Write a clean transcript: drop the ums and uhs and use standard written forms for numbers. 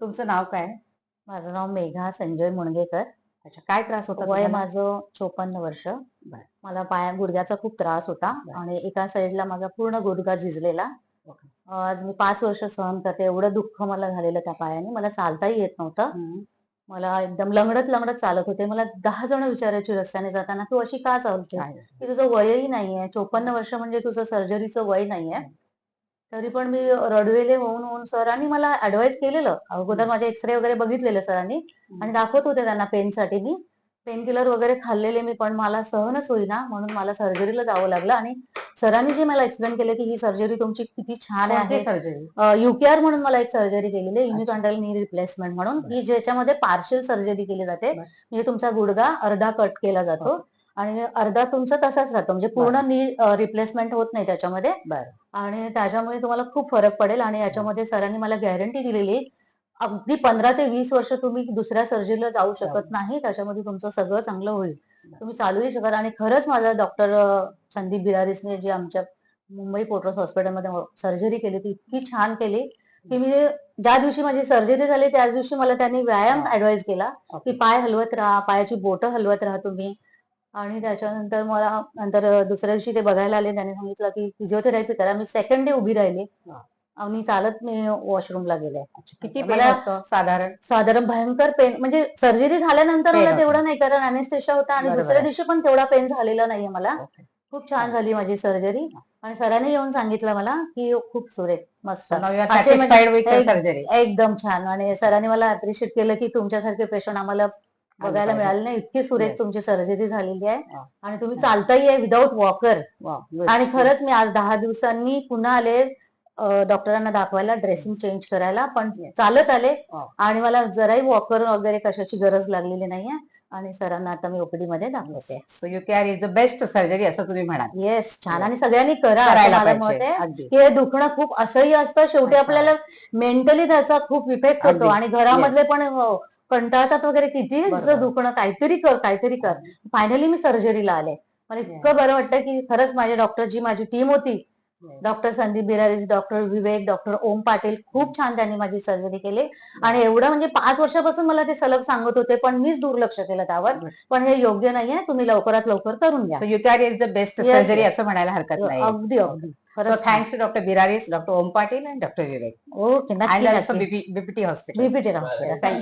तुमचं नाव काय? माझं नाव मेघा संजय मुणगेकर. अच्छा, काय त्रास होता वय तुम्हाला? माझं 54 वर्ष. बरं. मला गुडघ्याचा खूप त्रास होता बरं. आणि एका साईडला माझा पूर्ण गुडघा झिजलेला. ओके. आज मी 5 वर्ष सहन करते. एवढं दुःख मला झालेलं त्या पायाने. मला चालताही येत नव्हतं. हं. मला एकदम लंगडत-लंगडत चालत होते. मला 10 जण विचारायची रस्त्याने जाताना, "तू अशी का चालते? काय? की तुझं वयही नाहीये. 54 वर्ष म्हणजे तुझं सर्जरीचं वय नाहीये." हं. तरी पण मी रडवेले होऊन सरांनी मला ॲडवाईस केलेलं. अगोदर हं. माझे एक्स-रे वगैरे बघितलेले सरांनी आणि हं. दाखवत होते त्यांना पेनसाठी मी. पेन किलर वगैरे खाल्लेले मी, पण मला सहनच होईना म्हणून मला सर्जरीला जावं लागलं आणि सरांनी जे मला एक्सप्लेन केलं, की ही सर्जरी तुमची किती छान कोणती आहे. सर्जरी? यू-के-आर म्हणून मला एक सर्जरी केलेली आहे, अच्छा. युनिकॉन्टाईल नी रिप्लेसमेंट म्हणून, बरं. की ज्याच्यामध्ये पार्शियल सर्जरी केली जाते. बरं. म्हणजे तुमचा गुडघा अर्धा कट केला जातो ओके. आणि अर्धा तुमचा तसाच राहतो. म्हणजे पूर्ण बरं. नी रिप्लेसमेंट होत नाही त्याच्यामध्ये. बरं. आणि त्याच्यामुळे तुम्हाला खूप फरक पडेल आणि हं. याच्यामध्ये सरांनी मला गॅरंटी दिलेली, अगदी 15 ते 20 वर्ष तुम्ही दुसऱ्या सर्जरीला जाऊ जाऊ. शकत नाही. त्याच्यामध्ये तुमचं सगळं चांगलं होईल. बरं. तुम्ही चालूही शकत आणि खरंच माझा डॉक्टर संदीप बिरारीसने जे आमच्या मुंबई पोर्टस हॉस्पिटलमध्ये सर्जरी केली ती इतकी छान केली, की मी ज्या दिवशी माझी सर्जरी झाली त्याच दिवशी मला त्यांनी व्यायाम वॉव! ॲडवाईस केला, की ओके. पाय हलवत राहा, पायाची बोटं हलवत राहा तुम्ही. आणि त्याच्यानंतर मला नंतर दुसऱ्या दिवशी ते बघायला आले. त्यांनी सांगितलं, की फिजिओथेरपी करा. मी सेकंड डे उभी राहिली वाह! आणि चालत मी वॉशरूमला गेले. अच्छा, किती असं पेन मला होतं साधारण? साधारण भयंकर पेन म्हणजे सर्जरी झाल्यानंतर पेन मला होतं. तेवढं नाही कारण अनेस्थेशिया होता आणि बरोबर दुसऱ्या आहे. दिवशी पण तेवढा पेन झालेला नाहीये मला. ओके. खूप छान छान. झाली माझी सर्जरी हां. आणि सरांनी येऊन सांगितलं मला, की खूप सुरेख, मस्त. सो नाऊ यू आर असे म्हणजे सॅटिस्फाईड विथ द एक सर्जरी. एकदम छान आणि सरांनी मला अप्रिशिएट केलं, की तुमच्यासारखे पेशंट आम्हाला आले बघायला पाहिजेत. मिळाले नाही. इतकी सुरेख येस. तुमची सर्जरी झालेली आहे वाह! आणि तुम्ही छान. चालताही आहे विदाऊट वॉकर. वाह! गुड, आणि गुड. खरंच मी आज 10 दिवसांनी पुन्हा आले डॉक्टरांना दाखवायला ड्रेसिंग येस. चेंज करायला, पण येस. चालत आले वॉव! आणि मला जराही वॉकर वगैरे कशाची गरज लागलेली नाहीये आणि सरांना आता मी ओपीडीमध्ये येस. दाखवते. So U K R is the best surgery असं तुम्ही म्हणाल. येस, छान आणि येस. सगळ्यांनी करा असं करायला माझं पाहिजे. मत आहे, अगदी. की हे दुखणं खूप असह्य असतं. शेवटी अच्छा. आपल्याला मेंटली त्याचा खूप इफेक्ट होतो अगदी. आणि घरामधले येस. पण कंटाळतात वगैरे, कितीही बरोबर आहे. दुखणं, काहीतरी कर, काहीतरी कर. अगदी. फायनली मी सर्जरीला आले. मला इतकं बरं येस. वाटतं, की खरंच माझे डॉक्टर जी माझी टीम होती, yes. Doctor Sandeep Biraris, doctor विवेक, डॉक्टर ओम पाटील खूप छान त्यांनी माझी सर्जरी केली आणि वॉव! एवढं म्हणजे 5 वर्षापासून मला ते सलग सांगत होते, पण मीच दुर्लक्ष केलं त्यावर. गुड. पण हे योग्य नाहीये. तुम्ही लवकरात लवकर करून घ्या. So U K R is the best yes, surgery yes. असं म्हणायला हरकत नाहीये. अगदी, ओके. अगदी. सो खरंच छान. Thanks to doctor Biraris, doctor Om Patil and doctor Vivek okay. and नक्की, also नक्की. BPT hospital. BPT Yes, hospital. thank